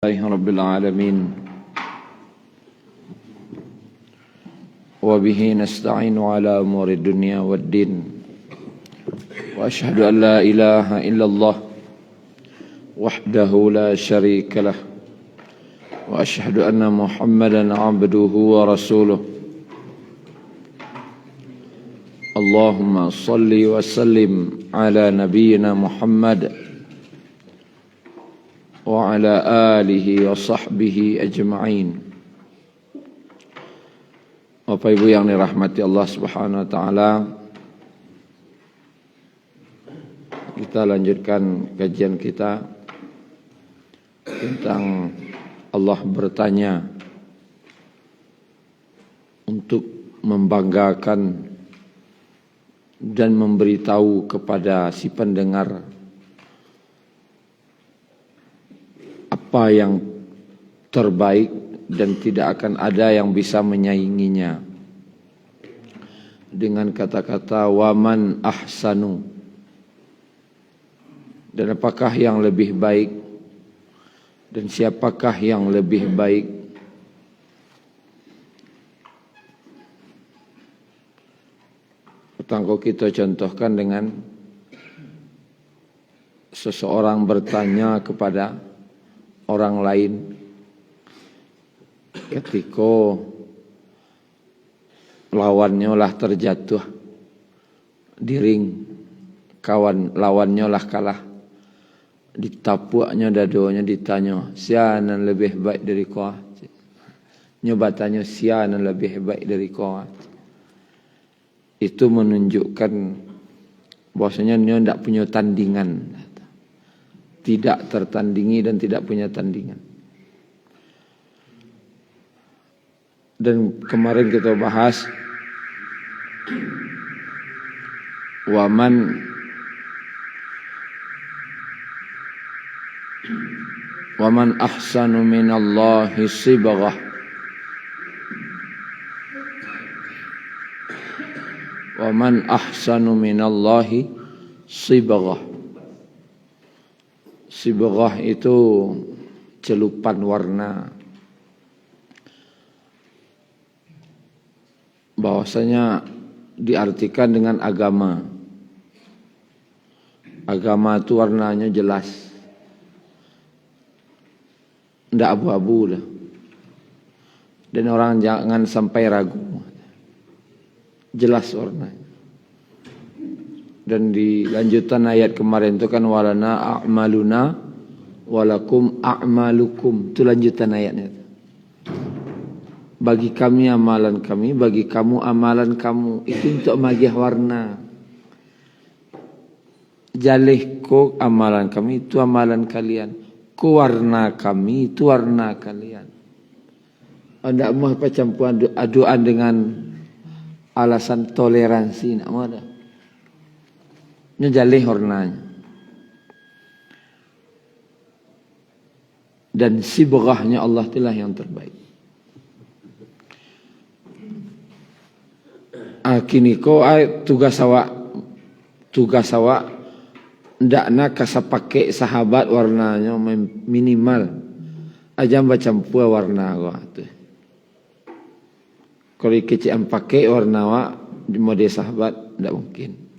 لله رب العالمين وبه نستعين على أمور الدنيا والدين وأشهد أن لا إله إلا الله وحده لا شريك له وأشهد أن محمدا عبده ورسوله اللهم صل وسلم على نبينا محمد wa ala alihi wa sahbihi ajma'in. Bapak Ibu yang dirahmati Allah Subhanahu wa taala, kita lanjutkan kajian kita tentang Allah bertanya untuk membanggakan dan memberitahu kepada si pendengar apa yang terbaik dan tidak akan ada yang bisa menyainginya. Dengan kata-kata waman ahsanu, dan apakah yang lebih baik dan siapakah yang lebih baik. Pertama kita contohkan dengan seseorang bertanya kepada orang lain ketika lawannya lah terjatuh di ring, kawan lawannya lah kalah, ditapuknya dadonya, ditanya siapa yang lebih baik dari kau, nyoba tanya siapa yang lebih baik dari kau. Itu menunjukkan bahwasanya dia tidak punya tandingan, tidak tertandingi dan tidak punya tandingan. Dan kemarin kita bahas waman ahsanu minallahi sibaghah waman ahsanu minallahi sibaghah. Sibaghah itu celupan warna. Bahwasanya diartikan dengan agama. Agama itu warnanya jelas. Tidak abu-abu lah. Dan orang jangan sampai ragu. Jelas warnanya. Dan di lanjutan ayat kemarin itu kan walana a'maluna walakum a'malukum. Itu lanjutan ayatnya. Bagi kami amalan kami, bagi kamu amalan kamu. Itu untuk magiah warna. Jalih ko amalan kami, itu amalan kalian. Ko warna kami, itu warna kalian. Anda mau percampuran aduan dengan alasan toleransi, nak mau ada. Ngejalih warnanya. Dan sibaghahnya Allah itulah yang terbaik. Kini ko tugas awak ndak nak kasapake sahabat warnanya minimal aja baca pua warna gua tu. Kalau kecil pakai warna awak mode sahabat ndak mungkin.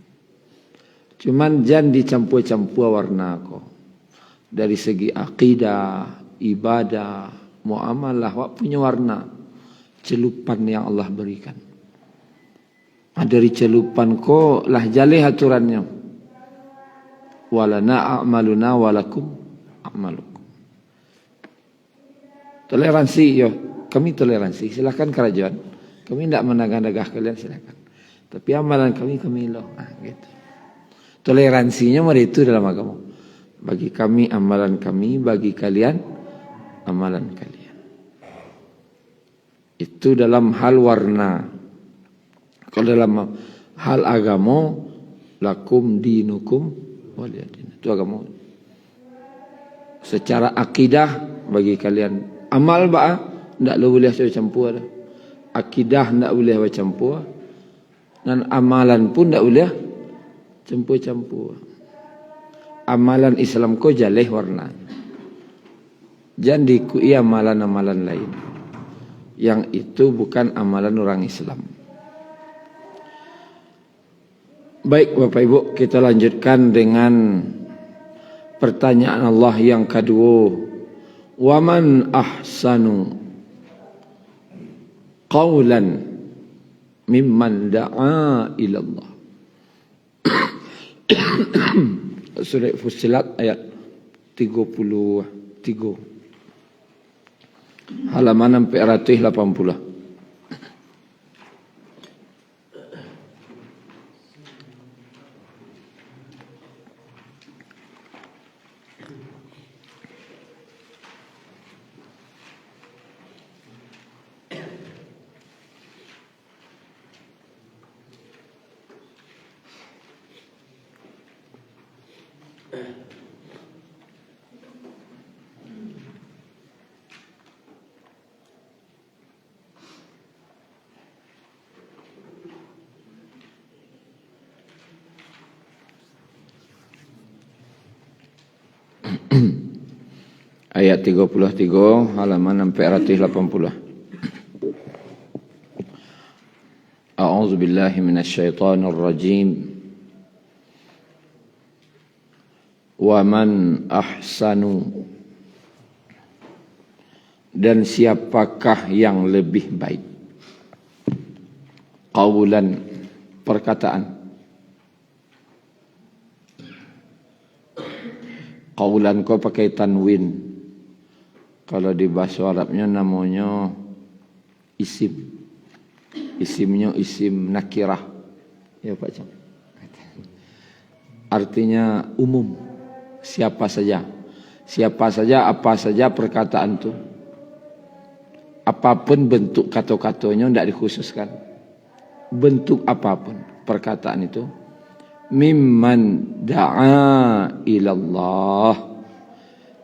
Cuman jangan dicampur-campur warna kau. Dari segi akidah, ibadah, muamalah, wak punya warna. Celupan yang Allah berikan. Dari celupan kau lah jalih aturannya. Walana a'maluna walakum a'malukum. Toleransi, yo. Kami toleransi. Silakan kerajaan. Kami tidak menagah-nagah kalian, silakan. Tapi amalan kami loh. Gitu. Toleransinya itu dalam agama. Bagi kami amalan kami, bagi kalian amalan kalian. Itu dalam hal warna. Kalau dalam hal agama, lakum dinukum waliyadin. Itu agama. Secara akidah bagi kalian amal tidak boleh campur. Akidah tidak boleh campur. Dan amalan pun tidak boleh campur-campur. Amalan Islam ko jaleh warna. Jangan diikuti amalan-amalan lain. Yang itu bukan amalan orang Islam. Baik Bapak Ibu, kita lanjutkan dengan pertanyaan Allah yang kedua. Waman ahsanu qawlan mimman da'a ilallah. Surah Fussilat ayat 33. Halaman 480. Ayat 33 halaman 480. A'udzu billahi minasyaitonir rajim. Wa man ahsanu, dan siapakah yang lebih baik, qaulan, perkataan. Qaulan kau pakai tanwin. Kalau di bahasa Arabnya namanya isim. Isimnya isim nakirah. Ya Pak Cang. Artinya umum. Siapa saja. Siapa saja, apa saja perkataan itu. Apapun bentuk kata-katanya tidak dikhususkan. Bentuk apapun perkataan itu. Mimman da'a ilallah,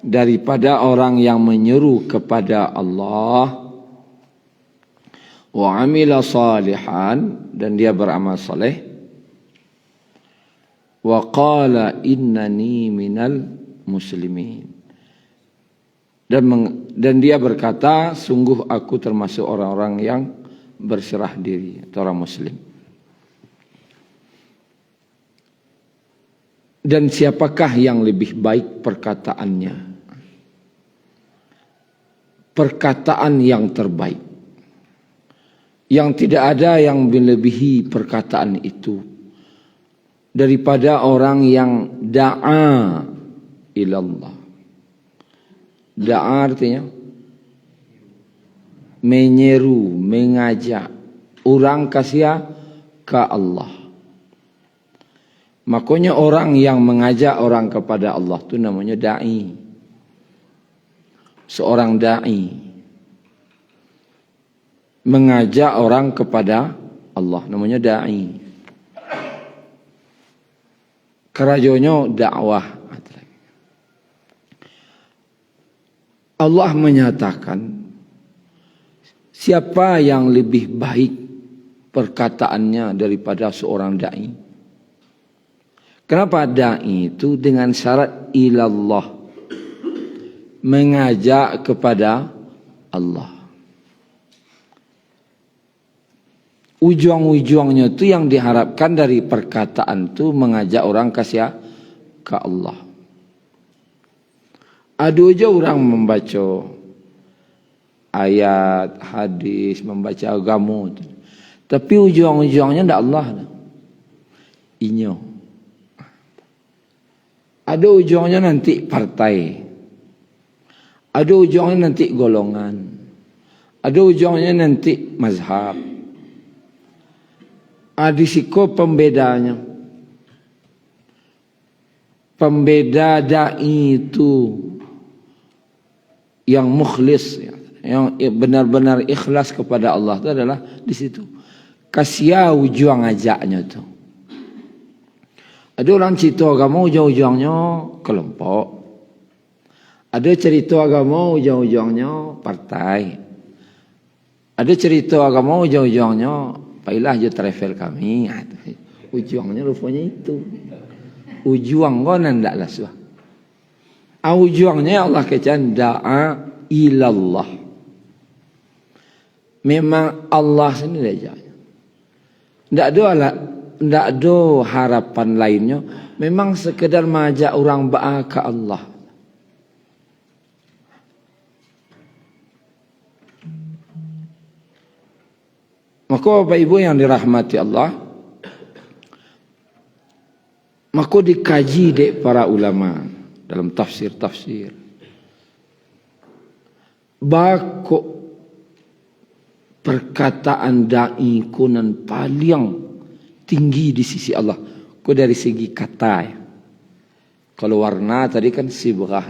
daripada orang yang menyeru kepada Allah, wa amila salihan, dan dia beramal saleh, wa qala innani minal muslimin, dan dia berkata sungguh aku termasuk orang-orang yang berserah diri atau orang muslim. Dan siapakah yang lebih baik perkataannya? Perkataan yang terbaik. Yang tidak ada yang melebihi perkataan itu. Daripada orang yang da'a ilallah. Da'a artinya menyeru, mengajak orang kasih ke Allah. Makanya orang yang mengajak orang kepada Allah itu namanya da'i. Seorang da'i mengajak orang kepada Allah namanya da'i. Kerajonyo dakwah. Allah menyatakan siapa yang lebih baik perkataannya daripada seorang da'i. Kenapa da'i itu dengan syarat ilallah, mengajak kepada Allah. Ujung-ujungnya itu yang diharapkan dari perkataan itu mengajak orang kasih ke Allah. Ada aja orang membaca ayat, hadis, membaca agama, tapi ujung-ujungnya tidak Allah. Inyo. Ada ujungnya nanti partai. Ada ujungnya nanti golongan. Ada ujungnya nanti mazhab. Ada siko pembedanya. Pembeda da'i itu yang mukhlis, yang benar-benar ikhlas kepada Allah itu adalah di situ. Kasih ujung ajaknya itu. Ada orang cerita agama ujung-ujungnya kelompok. Ada cerita agama ujung-ujungnya partai. Ada cerita agama ujung-ujungnya pailah je travel kami. Ujungnya rupanya itu. Ujung kau nandak lah suah. Ujungnya Allah katakan da'a ilallah. Memang Allah sendiri aja. Tidak ada harapan lainnya. Memang sekedar mengajak orang ba'a ke Allah. Maka Bapak Ibu yang dirahmati Allah, maka dikaji dek para ulama dalam tafsir-tafsir. Bako perkataan da'i kunan paling tinggi di sisi Allah. Kau dari segi kata ya. Kalau warna tadi kan sibrah.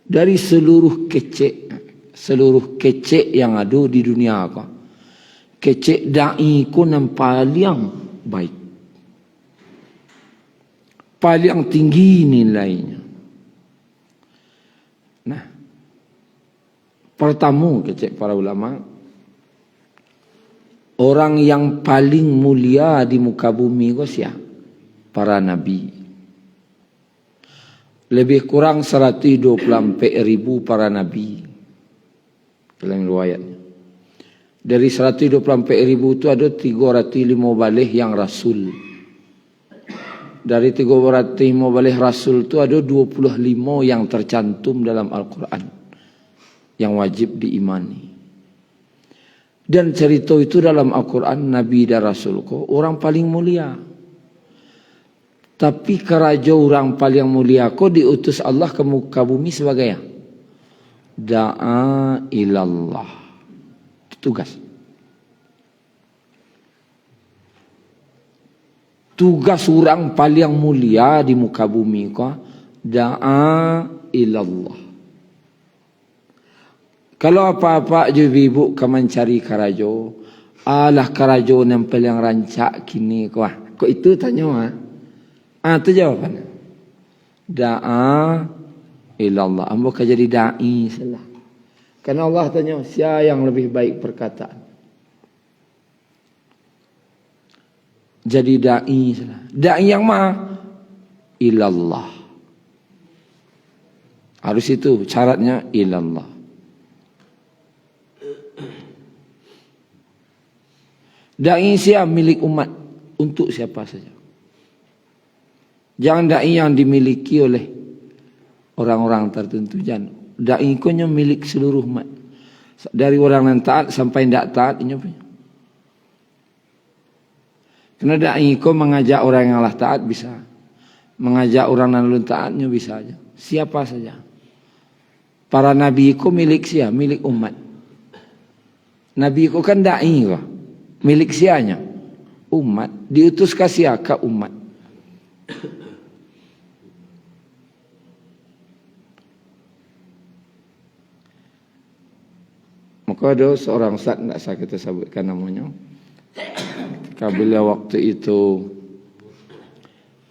Dari seluruh kecek yang ada di dunia kau. Kecek da'i kunan paling baik. Paling tinggi nilainya. Nah, pertama kecek para ulama, orang yang paling mulia di muka bumi itu siapa? Para nabi. Lebih kurang 124.000 para nabi dalam riwayatnya. Dari 124.000 itu ada 315 yang rasul. Dari 315 rasul itu ada 25 yang tercantum dalam Al-Quran yang wajib diimani. Dan cerita itu dalam Al-Quran, Nabi dan Rasul ko orang paling mulia. Tapi keraja orang paling mulia ko diutus Allah ke muka bumi sebagai da'a ilallah. Itu tugas. Tugas orang paling mulia di muka bumi ko da'a ilallah. Kalau apa-apa je ibu ke mencari karajo, alah karajo yang paling rancak kini ko. Kok itu tanya itu jawabannya. Da'a ilallah. Ambo ka jadi da'i salah. Karena Allah tanya siapa yang lebih baik perkataan. Jadi da'i salah. Da'i yang mana? Ilallah. Harus itu syaratnya ilallah. Da'i siapa milik umat untuk siapa saja. Jangan da'i yang dimiliki oleh orang-orang tertentu. Jangan. Da'i konya milik seluruh umat. Dari orang yang taat sampai tidak taat ini punya. Karena da'i ko mengajak orang yang Allah taat bisa. Mengajak orang yang belum taatnya bisa aja. Siapa saja. Para nabi ko milik siapa? Milik umat. Nabi ko kan da'i ko. Milik sianya? Umat. Diutus kasih ke umat. Maka ada seorang ustaz, tidak saya kita sebutkan namanya. Ketika waktu itu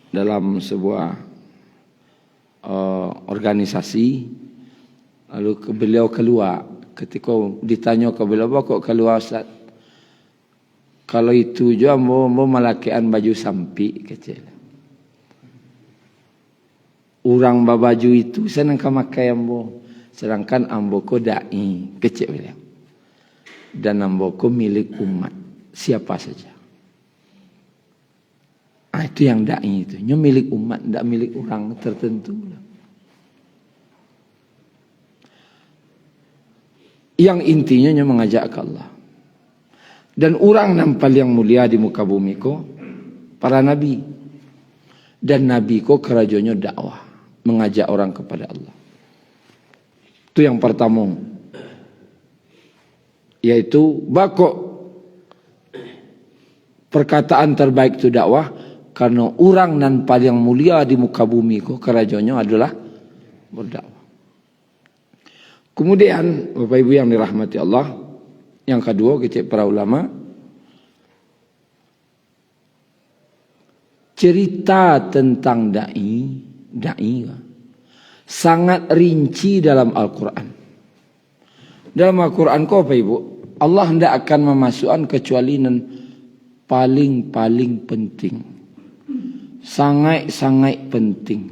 dalam sebuah organisasi, lalu beliau keluar. Ketika ditanya ke beliau, kok keluar ustaz? Kalau itu juga mau melakian baju sampi kecil. Orang baju itu senang memakai ambo, sedangkan ambo ko da'i kecil beliau. Dan ambo ko milik umat siapa saja. Itu yang da'i itu, nya milik umat, tidak milik orang tertentu. Yang intinya nya mengajak ke Allah. Dan orang yang paling mulia di muka bumi ko para nabi. Dan nabi ko kerajonyo dakwah, mengajak orang kepada Allah. Itu yang pertama. Yaitu bako perkataan terbaik itu dakwah, karena orang yang paling mulia di muka bumi ko kerajonyo adalah berdakwah. Kemudian Bapak Ibu yang dirahmati Allah, yang kedua kecil para ulama, cerita tentang da'i sangat rinci dalam Al-Quran. Dalam Al-Quran kau Bapak Ibu, Allah tidak akan memasukkan kecuali yang paling penting. Sangat-sangat penting.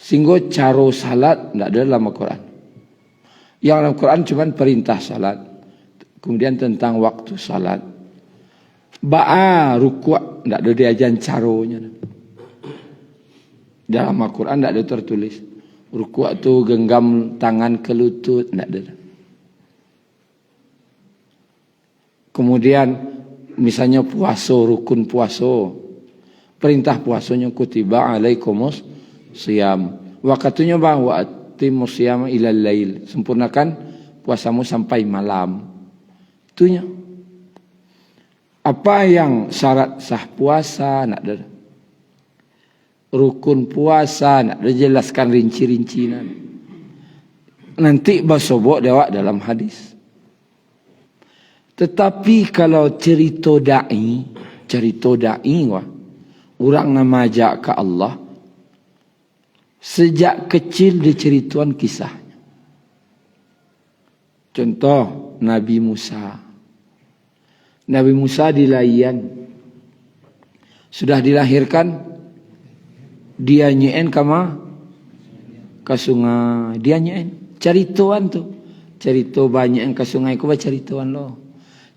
Sehingga cara salat tidak ada dalam Al-Quran. Yang dalam Al-Quran cuma perintah salat. Kemudian tentang waktu salat. Ba'a rukuk tidak ada diajaran caranya. Dalam Al-Quran tidak ada tertulis. Rukuk itu genggam tangan ke lutut, tidak ada. Kemudian misalnya puasa, rukun puasa. Perintah puasanya kutiba alaikumus siyam. Waktunya bahwa atimus siyam ilal lail. Sempurnakan puasamu sampai malam. Itunya. Apa yang syarat sah puasa nak ada. Rukun puasa nak ada jelaskan rinci-rincian. Nanti basobok dewak dalam hadis. Tetapi kalau cerita da'i wah, orang nama ajak ke Allah, sejak kecil dicerituan kisahnya. Contoh Nabi Musa. Nabi Musa dilaian. Sudah dilahirkan, dia nyein ke sungai. Dia nyein. Cerituan tu. Cerita banyak yang ke sungai ku baca cerituan lo.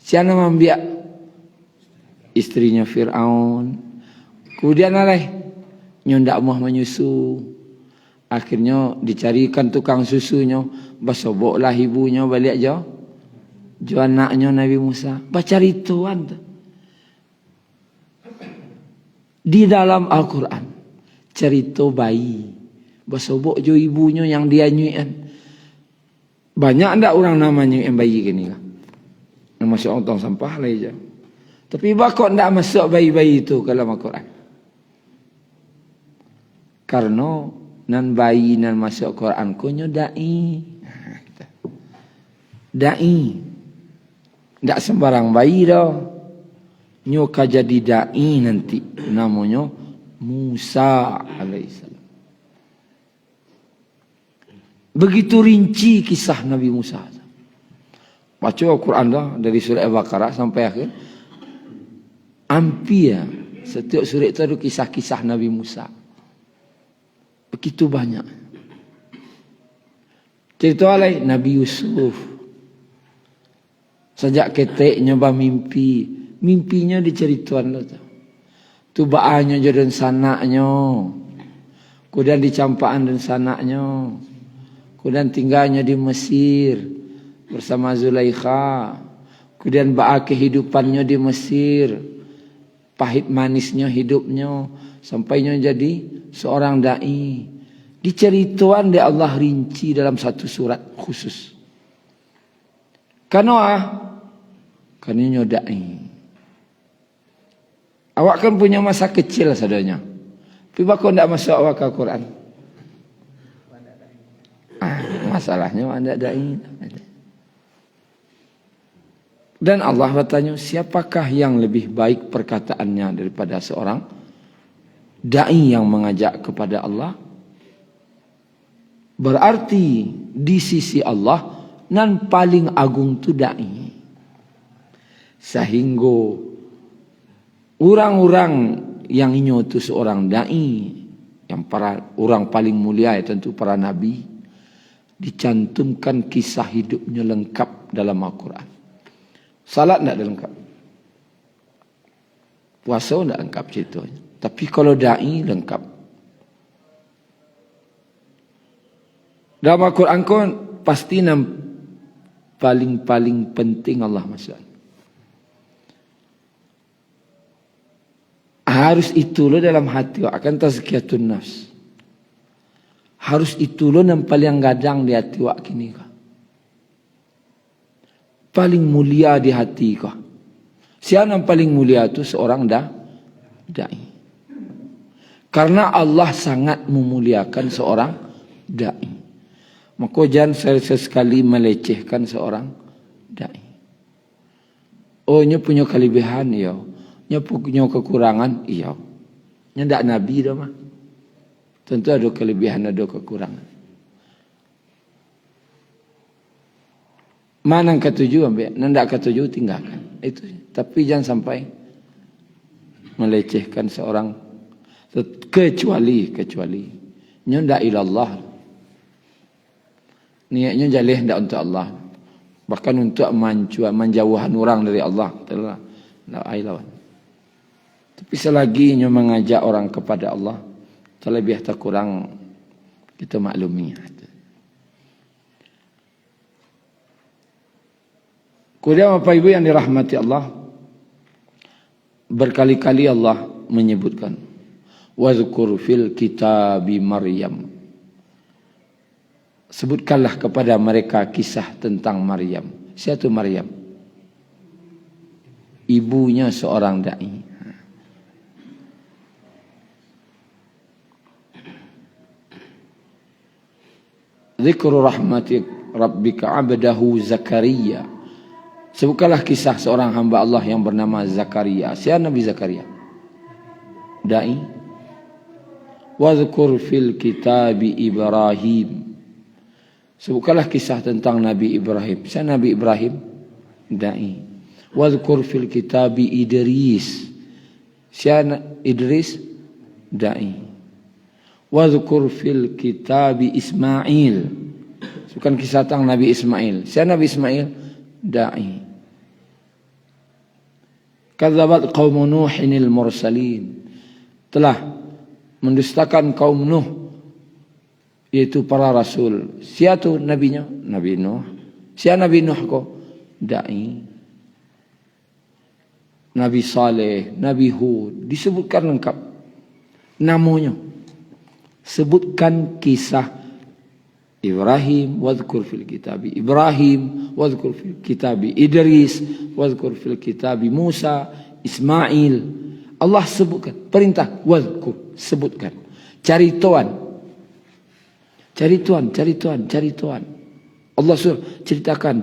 Siapa membiak istrinya Fir'aun. Kemudian alih nyondak mau menyusu. Akhirnya dicarikan tukang susunya. Basoboklah ibunya balik jauh. Jual anaknya Nabi Musa. Baca rituan tu. Di dalam Al-Quran. Cerita bayi. Basobok jo ibunya yang dia nyuian. Banyak tak orang namanya yang bayi gini lah. Masuk orang tong sampah lah je. Tapi bakok tak masuk bayi-bayi itu ke dalam Al-Quran. Karena nan bayi nan masuk Quran kunyo da'i. Da'i. Tak sembarang bayi dah. Nyoka jadi da'i nanti. Namanya Musa alaihissalam. Begitu rinci kisah Nabi Musa. Baca Al-Quran dah dari surah Al-Baqarah sampai akhir. Hampir setiap surah itu ada kisah-kisah Nabi Musa. Begitu banyak. Cerita lain Nabi Yusuf. Sejak keteknya mimpi. Mimpinya diceritakan lah. Tu baanya jadi sanaknya. Kemudian dicampaan dan sanaknya. Kemudian tinggalnya di Mesir bersama Zulaikha. Kemudian ba'a kehidupannya di Mesir. Pahit manisnya hidupnya. Sampainya jadi seorang da'i. Dicerituan oleh Allah rinci dalam satu surat khusus. Karena da'i. Awak kan punya masa kecil sadanya. Tapi bakal tidak masuk awak ke Al-Quran. Masalahnya ada da'i. Dan Allah bertanya, siapakah yang lebih baik perkataannya daripada seorang da'i yang mengajak kepada Allah? Berarti di sisi Allah nan paling agung tu da'i. Sehingga orang-orang yang inyo tu seorang da'i, yang para orang paling mulia tentu para nabi, dicantumkan kisah hidupnya lengkap dalam Al-Quran. Salat tidak lengkap. Puasa tidak lengkap ceritanya. Tapi kalau da'i lengkap. Dalam Al-Quran kan pasti paling penting Allah masuk. Harus itu lo dalam hati akan tazkiyatun nafs. Harus itu lo yang paling gadang di hati wak kini kah. Paling mulia di hati kah. Siapa yang paling mulia itu seorang da'i. Karena Allah sangat memuliakan seorang da'i. Maka jangan sesekali melecehkan seorang da'i. Oh, nya punya kelebihan, ya. Nya punya kekurangan, iya. Nya tak nabi dah mah. Tentu ada kelebihan, ada kekurangan. Mana yang ketujuh ambil, nanda ketujuh tinggalkan. Itu. Tapi jangan sampai melecehkan seorang, kecuali Nya ndak ilallah. Niatnya jalih ndak untuk Allah. Bahkan untuk menjauhkan orang dari Allah. Ndak ilawan. Tapi selagi nya mengajak orang kepada Allah, terlebih tak kurang kita maklumi. Kemudian Bapak Ibu yang dirahmati Allah, berkali-kali Allah menyebutkan wazkur fil kitabi Maryam. Sebutkanlah kepada mereka kisah tentang Maryam. Siapa Maryam? Ibunya seorang dai. Zikru rahmati rabbika abdahu Zakaria. Sebutkanlah kisah seorang hamba Allah yang bernama Zakaria. Siapa Nabi Zakaria? Dai. Wadhkur fil kitabi Ibrahim. Sebutkanlah kisah tentang Nabi Ibrahim. Siapa Nabi Ibrahim? Dai. Wadhkur fil kitabi Idris. Siapa Idris? Dai. Wadhkur fil kitabi Ismail. Sebutkan kisah tentang Nabi Ismail. Siapa Nabi Ismail? Dai. Kadzabat qaum Nuhinil mursalin. Telah mendustakan kaum Nuh, yaitu para rasul. Siapa nabinya? Nabi Nuh. Siapa Nabi Nuh ko? Dai. Nabi Saleh, Nabi Hud, disebutkan lengkap namanya. Sebutkan kisah Ibrahim, wadhkur fil kitabi Ibrahim, wadhkur fil kitabi Idris, wadhkur fil kitabi Musa, Ismail. Allah sebutkan, perintah wadhkur, sebutkan. Cari tuan. Allah suruh ceritakan.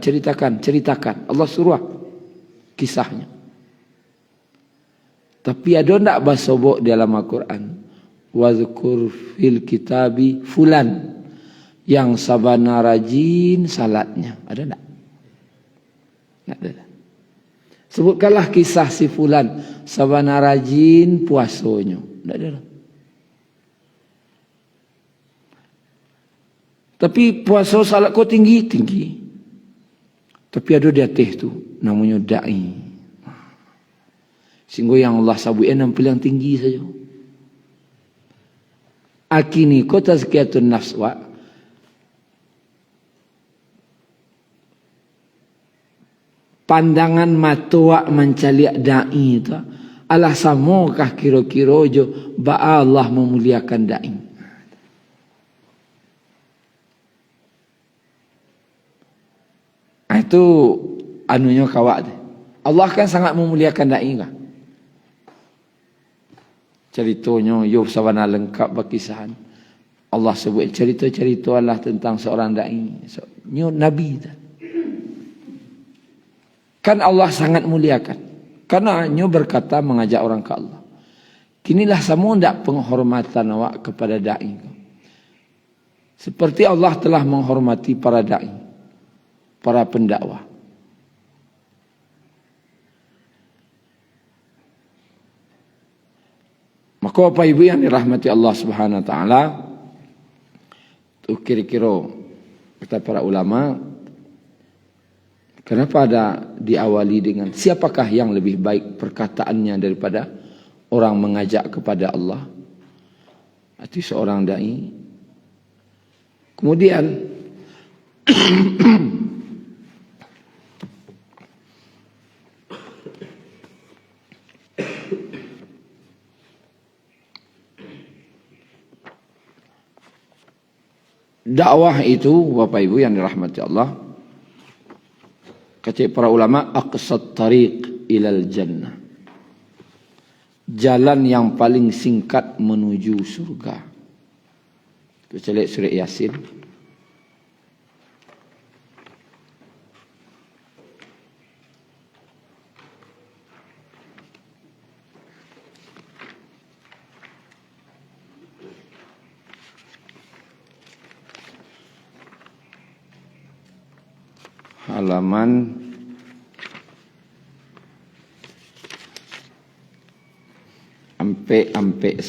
Allah suruh kisahnya. Tapi ada tak bahasa bok dalam Al-Quran? Wadhkur fil kitabi fulan. Yang sabana rajin salatnya. Ada tak? Tak ada. Sebutkanlah kisah si fulan. Sabana rajin puasanya. Tak ada. Tapi puasa salat kau tinggi. Tapi ada di atas tu. Namanya da'i. Sehingga yang Allah sabuin nampil yang tinggi saja. Akini kau tazkiyatun nafs wa. Pandangan matuak mencaliak da'i itu alah samokah kira-kira jo ba Allah memuliakan da'i. Itu anunya kawak deh. Allah kan sangat memuliakan da'i kan. Ceritanya yo sawana lengkap berkisahan. Allah sebut cerita-cerita Allah tentang seorang da'i. Nabi dah. Kan Allah sangat muliakan. Karena nyo berkata mengajak orang ke Allah. Kinilah semua ndak penghormatan awak kepada da'i. Seperti Allah telah menghormati para da'i. Para pendakwah. Maka Bapak Ibu yang dirahmati Allah Subhanahu wa taala, itu kira-kira kata para ulama, kenapa ada diawali dengan siapakah yang lebih baik perkataannya daripada orang mengajak kepada Allah? Arti seorang da'i. Kemudian dakwah itu Bapak Ibu yang dirahmati Allah, kata para ulama, aqsat tariq ilal jannah. Jalan yang paling singkat menuju surga. Kita lihat surah Yasin. Halaman 1.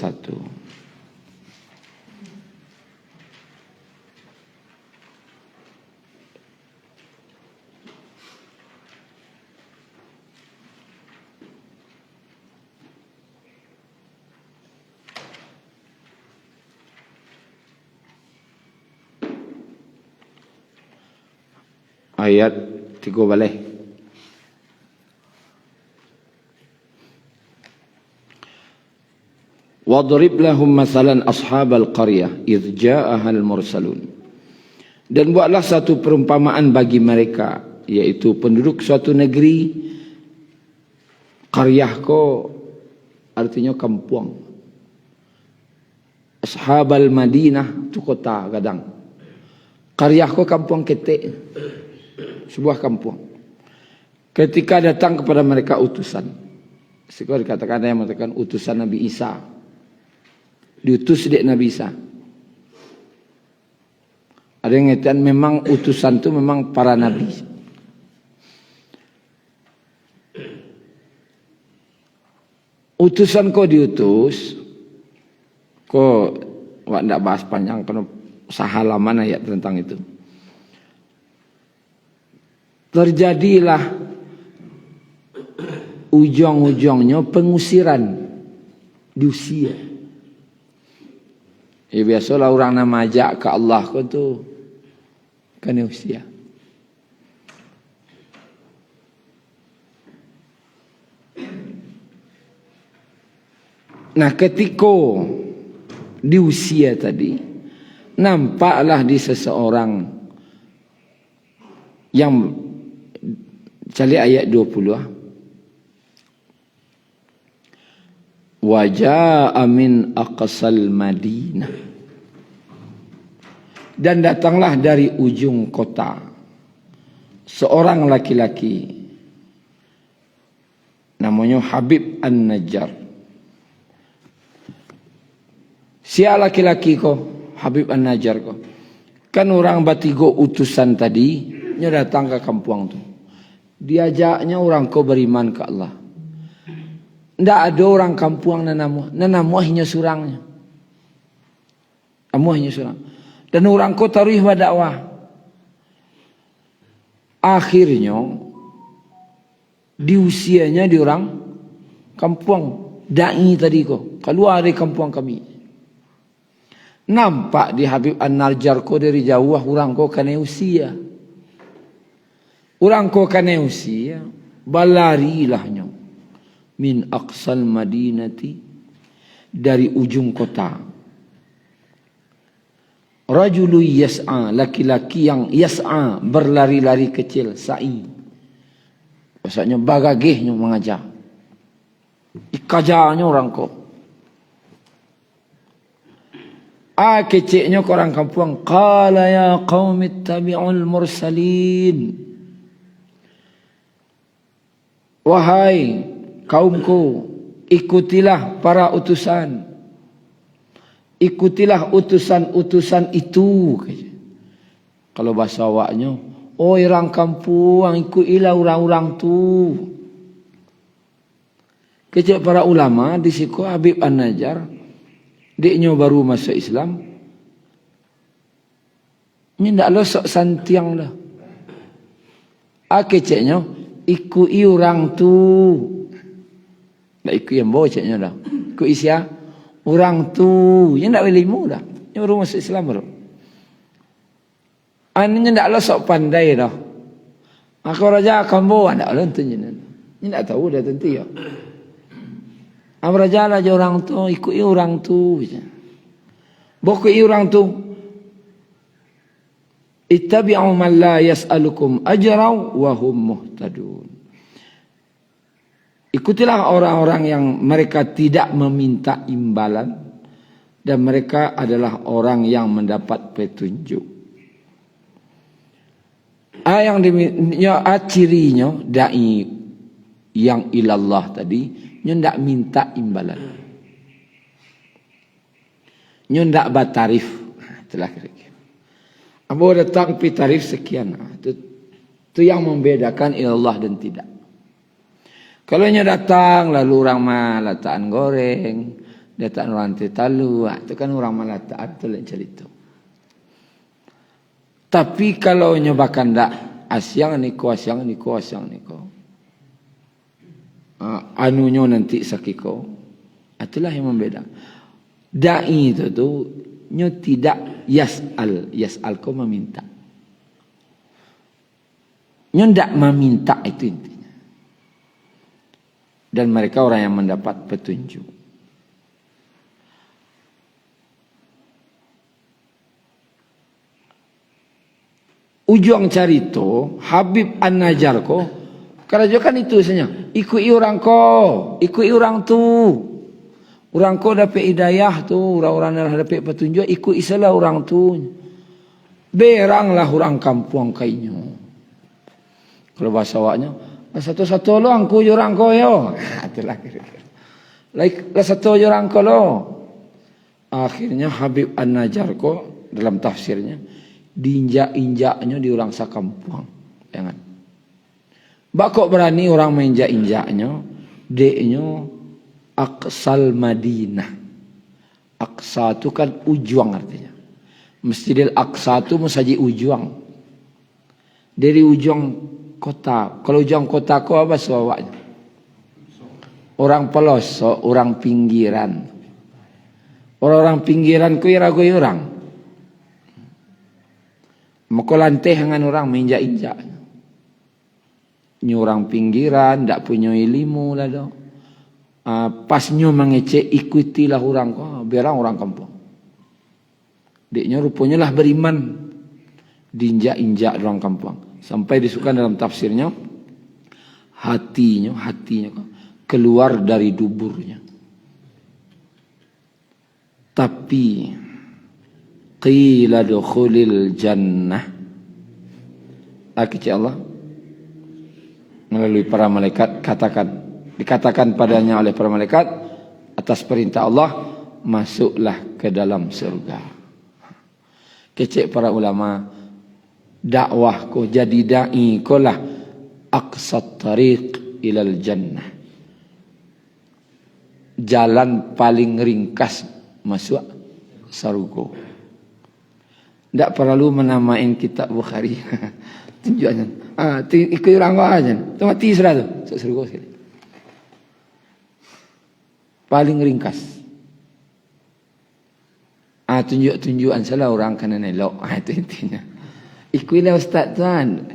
ayat 3 balik. Wadrib lahum mathalan ashabal qaryah idh ja'ahal mursalun. Dan buatlah satu perumpamaan bagi mereka, yaitu penduduk suatu negeri. Qaryah ko artinya kampung. Ashabal Madinah tu kota kadang. Qaryah ko kampung ketek, sebuah kampung. Ketika datang kepada mereka utusan, sekarang dikatakan ada yang mengatakan utusan Nabi Isa, diutus dek Nabi Isa. Ada yang mengatakan memang utusan itu memang para nabi. Utusan kau diutus, kau tidak bahas panjang karena sehalaman ayat tentang itu. Terjadilah ujung-ujungnya pengusiran, diusir. Biasalah orang nama ajak ke Allah kau tu kena usia. Nah, ketika diusia tadi, nampaklah di seseorang yang cari ayat 20. Waja'a min aqsal Madinah. Dan datanglah dari ujung kota seorang laki-laki namanya Habib An-Najjar. Siapa laki-laki ko? Habib An-Najjar ko. Kan orang batigo utusan tadi nya datang ke kampung tu. Diajaknya orang ko beriman ke Allah. Tidak ada orang kampung nanamu hanya surangnya. Amu hanya surang. Dan orang ko taruh dakwah. Akhirnya di usianya di orang kampung dai tadi ko keluar dari kampung kami. Nampak di Habib An-Najjar ko dari jauh orang ko kena usia. Orang ko kena usia balarilahnya min aqsal madinati, dari ujung kota. Rajulu yas'a, laki-laki yang yas'a, berlari-lari kecil, sa'i. Maksudnya bagagihnya mengajar. Ikajarnya orang ko. Keciknya ke orang kampung. Qala ya qaumi ittabi'ul mursalin. Wahai kaumku, ikutilah para utusan. Ikutilah utusan-utusan itu. Kalau bahasa awaknya, oh orang kampung, ikutilah orang-orang tu. Kecil para ulama di siku Habib An-Najjar, deknya baru masuk Islam. Ini tak lo sok santiang dah. Keciknya ikuti orang tu. Tak ikut yang bawa caknya dah. Ikut isya orang tu. Yang tak boleh ilmu dah. Yang baru masuk Islam baru. Ini tak lo sok pandai dah. Aku raja akan bawa. Tak lo tentunya. Ini tak tahu dah tentu ya. Raja lah je orang tu. Ikuti orang tu. Ikuti orang tu. Ittabi'u man la yas'alukum ajraw wa hum muhtadun. Ikutilah orang-orang yang mereka tidak meminta imbalan dan mereka adalah orang yang mendapat petunjuk. Cirinya dai yang ilallah tadi, nya ndak minta imbalan. Nya ndak batarif. Itulah kira-kira. Ambo datang pi tarif sekian. Itu yang membedakan ilallah dan tidak. Kalau nya datang lalu orang malataan goreng, datang orang tetalu, itu kan orang malataan tu lain cerita. Tapi kalau nya bahkan dak asyang niko. Anunya nanti sakiko. Itulah yang membeda. Dai itu tu nya tidak yas'al kau meminta. Nyo ndak meminta, itu intinya. Dan mereka orang yang mendapat petunjuk. Ujung carito Habib An-Najjar ko kerajakan itu sebenarnya ikuti orang ko, ikuti orang tu. Orang ko dapat hidayah tu, orang-orang yang dapat petunjuk ikuti salah orang tu. Beranglah orang kampung kainyo. Kalau bahasa awaknya, satu-satu lo angku orang ko yo. Itulah kira-kira. Lah satu orang ko lo. Akhirnya Habib An-Najjar ko dalam tafsirnya diinjak-injaknya di orang sakampung. Jangan. Bakok berani orang menginjak-injaknya, deknya Aqsal Madinah. Aqsa itu kan ujung artinya. Masjidil Aqsa itu mensaji ujung. Dari ujung kota. Kalau ujung kota ko apa suawaknya? Orang pelosok, orang pinggiran. Orang-orang pinggiran ku irago orang. Maka lanteh dengan orang menginjak-injak. Ini orang pinggiran, tak punya ilmu lah dah. Pasnya mengecek, ikutilah orang ko, biarlah orang kampung. Deknya rupanya lah beriman. Diinjak-injak orang kampung. Sampai disukan dalam tafsirnya, hatinya keluar dari duburnya. Tapi qila dukhulil jannah, akhirnya Allah melalui para malaikat dikatakan padanya oleh para malaikat atas perintah Allah, masuklah ke dalam surga. Kecek para ulama, dakwah ko jadi dai ko lah aqsat tariq ilal jannah, jalan paling ringkas masuk surga. Tak perlu menamain kitab Bukhari. Tunjuknya. Ikut orang kau aja. Tu mati sudah tu. Surga sekali. Paling ringkas. Tunjuk-tunjukan salah orang kena nelok. Itu intinya. Ikutlah ustaz tuan.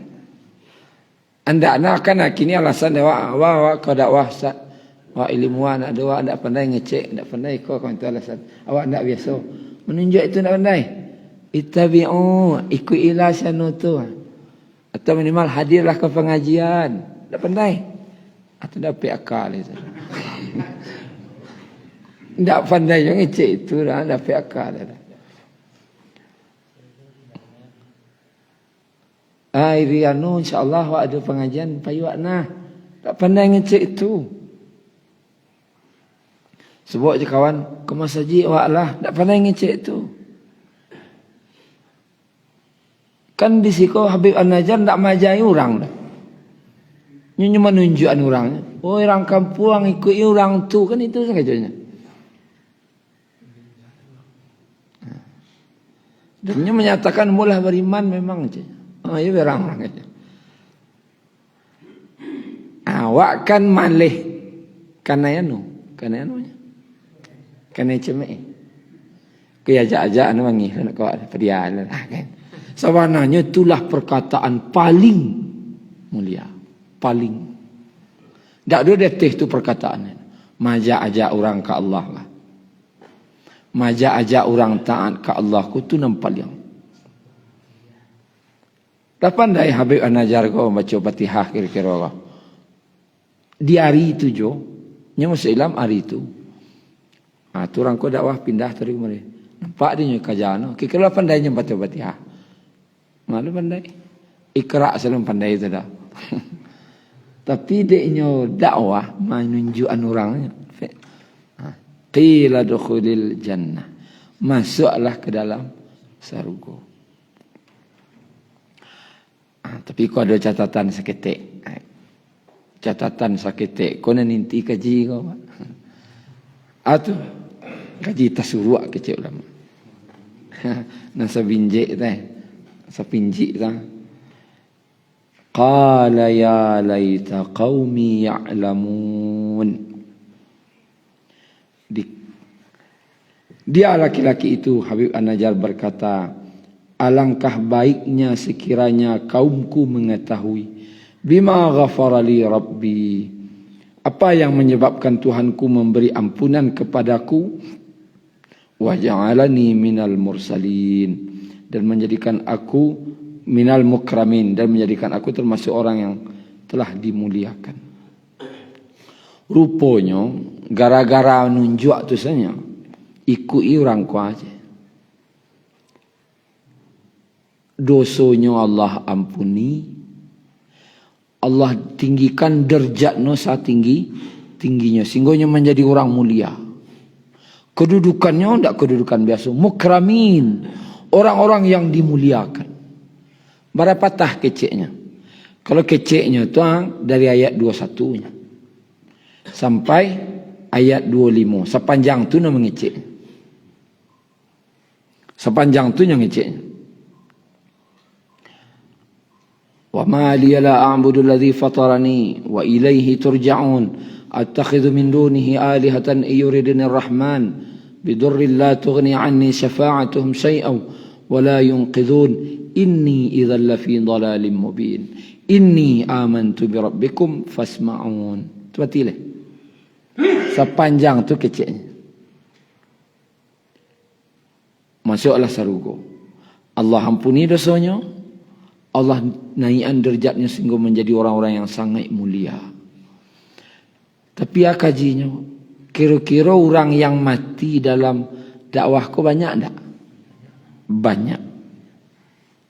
Anda nak kan kini alasan awak kau dakwah ustaz. Awak ilmuwan ada awak tak pandai ngecek, tak pandai kau itu alasan. Awak tak biasa. Menunjuk itu tak pandai. Ittabi'u, ikuilah syanu tu. Atau minimal hadirlah ke pengajian. Tak pandai. Atau dapat akal itu. Tak pandai yang ngecek itu dah, dapat akal dah. Irianu insya-Allah awak ada pengajian payuak nah. Tak pandai ngecek itu. Sebab je kawan, ke masjid awak lah, tak pandai ngecek itu. Kan di siko Habib An-Najjar tak majai orang dah. Ini cuma menunjukkan orangnya. Oh, orang kampung ikut orang tu, kan itu sahaja. Dan dia menyatakan mula beriman memang saja. Oh, ya orang saja. Awak kan malih karena anu, karena anunya. Karena cemek. Kaya ajak-ajak anu wangi nak kau ada pedial kan. Sebenarnya itulah perkataan paling mulia. Paling. Tak ada deteh itu perkataan. Majak ajak orang ke Allah lah. Majak ajak orang taat ke Allah ku tu nampak yang. Tak pandai Habib An-Najjar kau baca Fatihah kira-kira. Di hari itu jo. Nya masuk Islam hari itu. Tu orang kau dakwah pindah dari kemari. Nampak dia kajian. Kira-kira pandainya baca Fatihah. Malu pandai. Ikra selalu pandai itu dah. Tapi dia dakwah menunjukkan orangnya. Qila dukhulil jannah. Masuklah ke dalam surga. Tapi kau ada catatan seketik. Catatan seketik. Kau nanti kaji kau. Atau kaji tasuruak kecil ulama. Nasa binjik teh. Sapinji dah. Qala ya laita qaumi ya'lamun. Dia laki-laki itu Habib An-Najjar berkata, alangkah baiknya sekiranya kaumku mengetahui Bima ghafara li rabbi. Apa yang menyebabkan Tuhanku memberi ampunan kepadaku? Wa ja'alani minal mursalin, dan menjadikan aku minal mukramin, dan menjadikan aku termasuk orang yang telah dimuliakan. Rupanya gara-gara nunjuk tu saja ikuti orang ku aja. Dosanya Allah ampuni, Allah tinggikan derajatnya tingginya sehingga menjadi orang mulia. Kedudukannya tidak kedudukan biasa, mukramin, orang-orang yang dimuliakan. Berapa tah keceknya? Kalau keceknya itu dari ayat 21-nya sampai ayat 25, sepanjang itu nama ngecek. Sepanjang itu yang ngeceknya. Wa ma liya la a'budu alladhi fatarani wa ilayhi turja'un attakhidhu min dunihi alihatan yuridni ar-rahman bidurrin la tughni 'anni syafa'atuhum shay'an wa la yunqidhun inni idzal lafi dhalalin mubin inni amantu bi rabbikum fasma'un. Itu betul. Sepanjang tu keceknya. Masuklah sarugo. Allah ampuni dosanya, Allah naikkan derajatnya sehingga menjadi orang-orang yang sangat mulia. Tapi ya kajinya, kira-kira orang yang mati dalam dakwahku banyak tak? Banyak.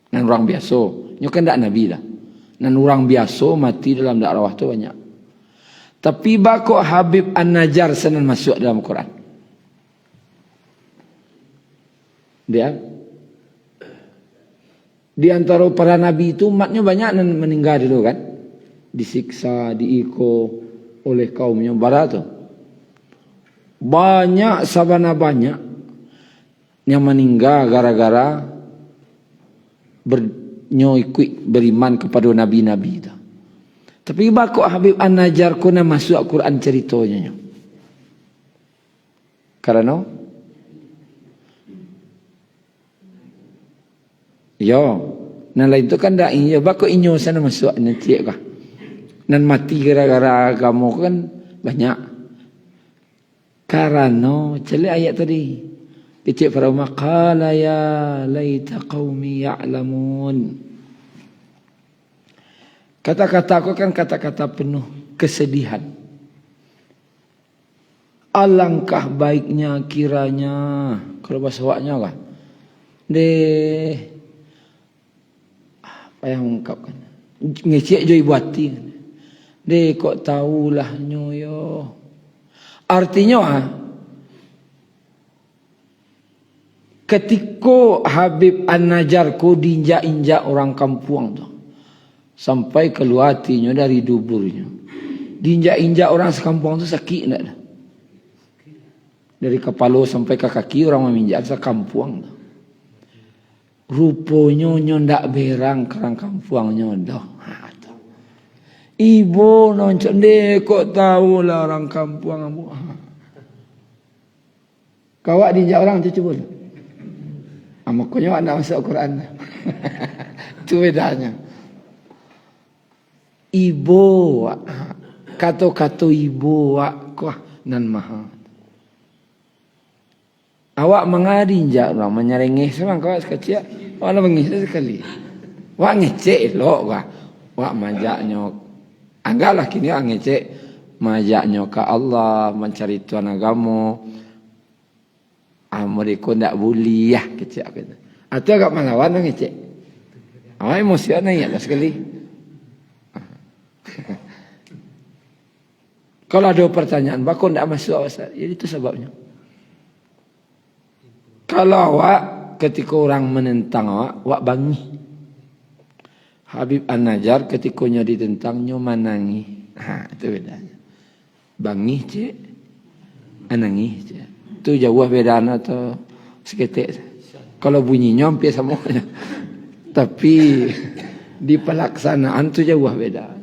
Dan orang biasa, nyo kan tak nabi dah. Dan orang biasa mati dalam dakwah tu banyak. Tapi bakok Habib An-Najjar senan masuk dalam Quran. Dia di antara para nabi itu umatnya banyak yang meninggal dulu kan, disiksa, diiko oleh kaumnya barat tu. Banyak sabana banyak yang meninggal gara-gara beriman kepada nabi-nabi itu. Tapi bakok Habib An-Najjar kuna masuk Quran ceritanya. Karena nan lain tu kan dak inyo bakok inyo sana masuk nanti kah. Nan mati gara-gara agama kan banyak. Karena cele ayat tadi. Kecik Firaun qala ya laita qaumi ya'lamun. Kata-kata aku kan kata-kata penuh kesedihan. Alangkah baiknya kiranya, kalau bahasa waknya kah? Apa yang mengungkapkan? Ngecek jo ibu hati. Kok tahulah nyoyo. Artinya ketika Habib An-Najjar ko diinjak-injak orang kampung tu, sampai keluar hatinya dari duburnya. Diinjak-injak orang sekampung tu sakit tak dah? Dari kepala sampai ke kaki orang meminjak sekampung tu. Rupanya ndak berang kerang kampungnya dah. Ibu noncok kok tahu lah orang kampung abu. Kawak diinjak orang tu cuba. Makanya nak masuk Quran. Itu bedanya. Ibu kata-kata ibu kuah nan maha. Awak mengarinjak orang menyerengeh semang kawak sekecil. Awak mengisi sekali. Wak ngecek elok wak majaknya. Anggaplah kini wak ngecek majaknya ke Allah mencari Tuhan agama. Mereka tak boleh ya kecek kata. Atau agak malawan ngecek. Awak emosi naik lah sekali. Kalau ada pertanyaan, bakal tak masuk awak. Jadi itu sebabnya. Kalau awak ketika orang menentang awak bangi. Habib An-Najjar ketikanya ditentangnya manangi. Itu bedanya. Bangi cik, anangi cik. Itu jauh bedanya atau seketik. Kalau bunyinya hampir sama. Tapi di pelaksanaan tu jauh beda.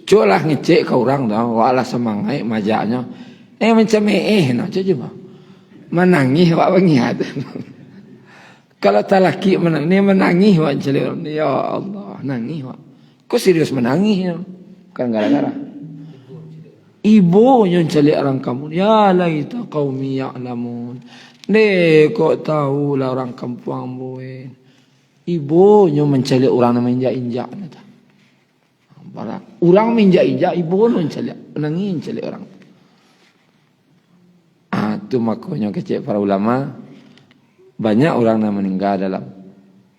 Cualah ngecek ke orang tu, walah semangat majaknya. Macam nak cuba. Menangis wak bengiat. Kalau tak laki menangis wak celir. Ya Allah. nangis Wak. Kok serius menangis? Bukan gara-gara. Ibu yang celik orang kampung. Ya laita qaumi ya'lamun. Kok tahu lah orang kampung boy. Ibu yang mencalik orang yang injak-injak. Orang menjak-injak, ibu yang mencalik. Nangis mencalik orang. Itu makanya kecil para ulama. Banyak orang yang meninggal dalam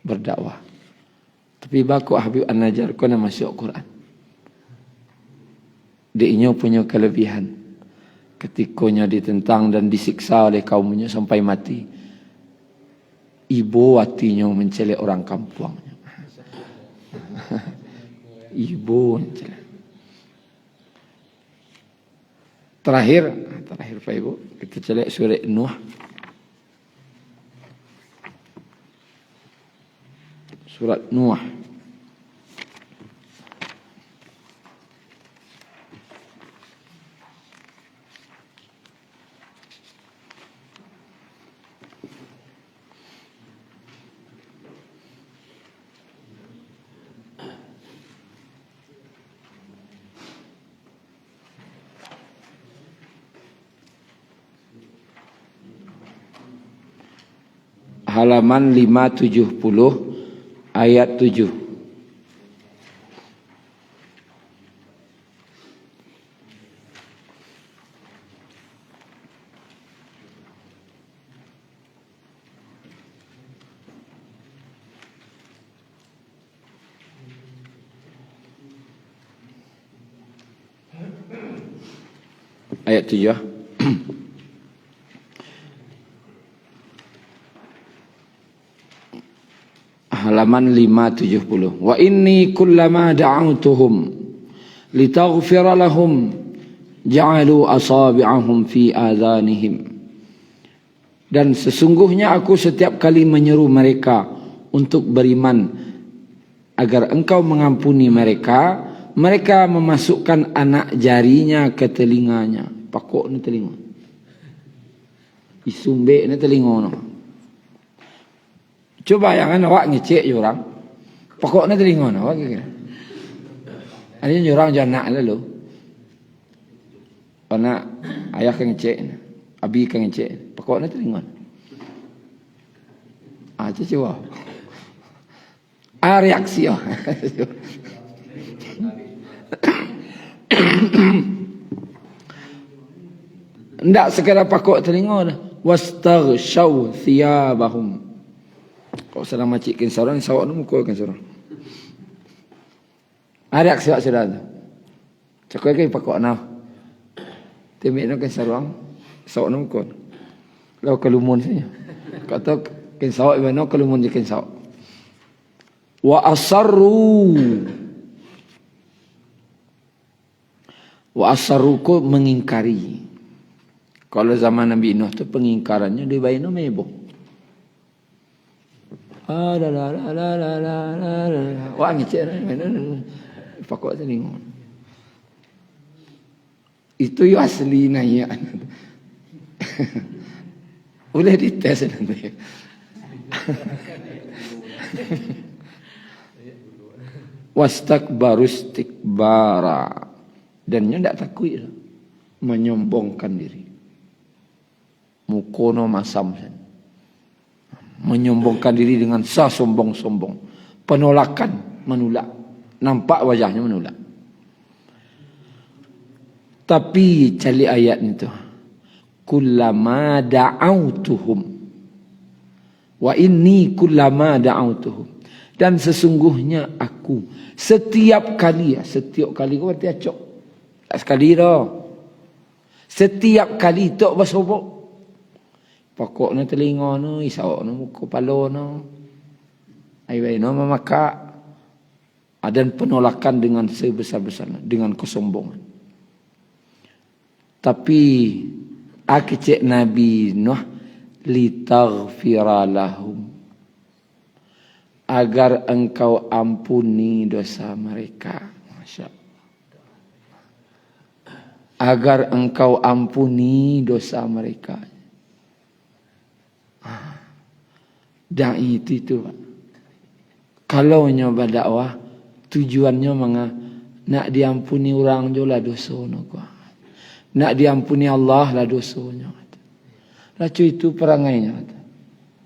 berdakwah. Tapi baku Habib An-Najjar kena masuk Quran. Dia punya kelebihan. Ketikanya ditentang dan disiksa oleh kaumnya sampai mati. Ibu hatinya mencelek orang kampungnya. Ibu mencelek. Terakhir Pak Ibu, kita celek surat Nuh. Surat Nuh. Halaman 570 ayat 7. Ayat 7. Halaman 570. Wa inni kullama da'autuhum litaghfira lahum ja'alu asabi'ahum fi adhanihim. Dan sesungguhnya aku setiap kali menyeru mereka untuk beriman agar engkau mengampuni mereka, mereka memasukkan anak jarinya ke telinganya. Pakok ni telinga. Isumbek ni telinga no. Coba bayangkan awak ngecek orang. Pokoknya telinga awak kira. Ada orang jangan lalu. Karena ayah kan ngecek, abi kan ngecek. Pokoknya telinga. Coba. Reaksi ya. Ndak sekadar pakok telinga dah. Wastaghshaw thiyabahum. Kau sedang macikkan seorang, sawak ni mukulkan seorang. Ada aksi sudah tu. Cakap lagi pakok nak. Temik nak kan seorang, sawak ni mukul. Lalu kelumun saja. Kata kan sawak mana kelumun je kan sawak. Wa asarru. Wa asarru ko mengingkari. Kalau zaman Nabi Nuh tu pengingkarannya di bayi no mebok. Wah ngecek pakok telinga. Itu yang asli naya. Boleh dites nanti. Wastakbaru istikbara. Dan dia tidak takut menyombongkan diri. Mukono masam sen. Menyombongkan diri dengan sombong-sombong. Penolakan, menolak. Nampak wajahnya menolak. Tapi cari ayat itu. Kullama da'autuhum. Wa inni kullama da'autuhum. Dan sesungguhnya aku setiap kali kau berarti acok. Tak sekali dah. Setiap kali tok bersobok. Pokok na telinga no, isawak no, kepala no, ayat no memakak, dan penolakan dengan sebesar-besarnya, dengan kesombongan. Tapi akicek Nabi Nuh litaghfira lahum, agar engkau ampuni dosa mereka. Masya Allah. Agar engkau ampuni dosa mereka. Dai itu Kalau nyoba dakwah tujuannya nak diampuni orang je lah dosanya kau. Nak diampuni Allah lah dosanya. Lacu itu perangainya.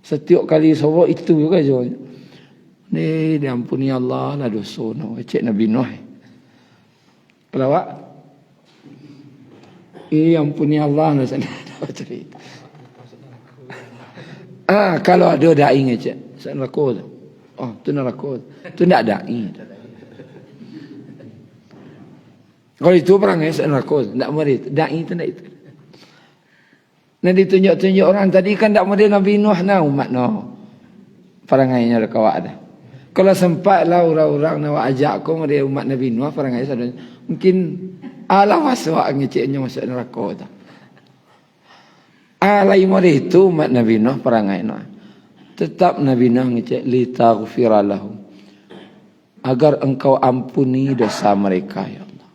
Setiap kali sobo itu juga je. Ni diampuni Allah lah dosanya. Cik Nabi Nuh. Kalau awak ampuni Allah lah sana. Kalau ada dai ngecek, saya neraka tu. Oh, tu neraka. Tu tak dai. Kalau itu perangai saya neraka, tak murid. Dai tu tak itu. Nah ditunjuk-tunjuk orang tadi kan tak murid Nabi Nuh nah umat Nuh. Perangainya dekat awak dah. Kalau sempatlah orang-orang nak ajak kau dari umat Nabi Nuh perangai sadar. Mungkin alas awak ngeceknya masuk neraka tu. Alai murid itu umat Nabi Nuh perangai Nuh. Tetap Nabi Nuh ngecek li taghfira lahum. Agar engkau ampuni dosa mereka ya Allah.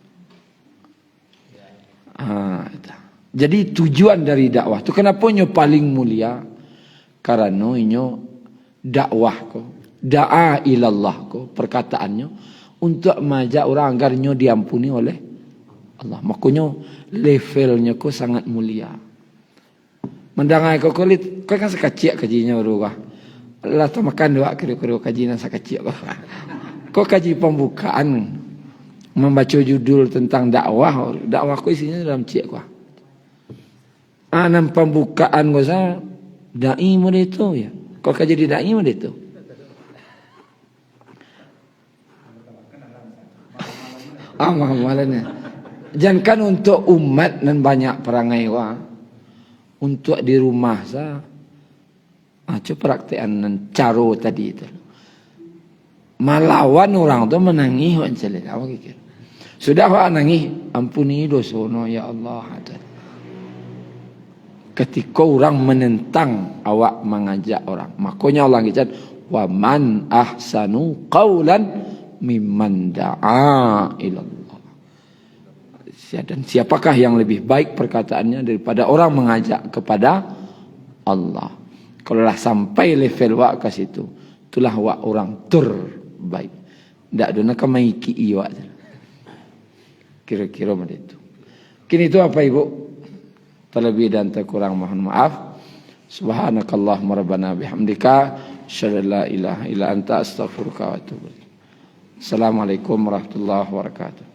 Jadi tujuan dari dakwah tu kenapa nyo paling mulia? Karena nyo dakwah ko, da'a ilallah ko, perkataannya untuk mengajak orang agar nyo diampuni oleh Allah. Makanya levelnya ko sangat mulia. Mendangai kau kulit, kau kan sekecil kajinya berubah. Lah tu makan dua kira-kira kajian sekecil kau. Kau kaji pembukaan, membaca judul tentang dakwah. Dakwah kau isinya dalam cik kau. Nam pembukaan kau sah dai muda itu ya. Kau kaji di dai muda itu. Malam-malamnya. Jangan kan untuk umat dan banyak perangai wah. Untuk di rumah sah. Coba praktekan caro tadi itu. Melawan orang tu menangis macam ni. Apa kira? Sudah awak nangis, ampuni dosa ya Allah. Ketika orang menentang awak mengajak orang, makanya Allah kata, wa man ahsanu qawlan mimman da'a ilallah. Dan siapakah yang lebih baik perkataannya daripada orang mengajak kepada Allah. Kalau lah sampai level wak ke situ, itulah wak orang terbaik. Tak ada nak maiki iwak. Kira-kira macam itu. Kini itu apa ibu? Terlebih dan terkurang mohon maaf. Subhanakallahumma rabbana bihamdika asyhadu an la ilaha illa anta astaghfiruka wa atubu ilaik. Assalamualaikum warahmatullahi wabarakatuh.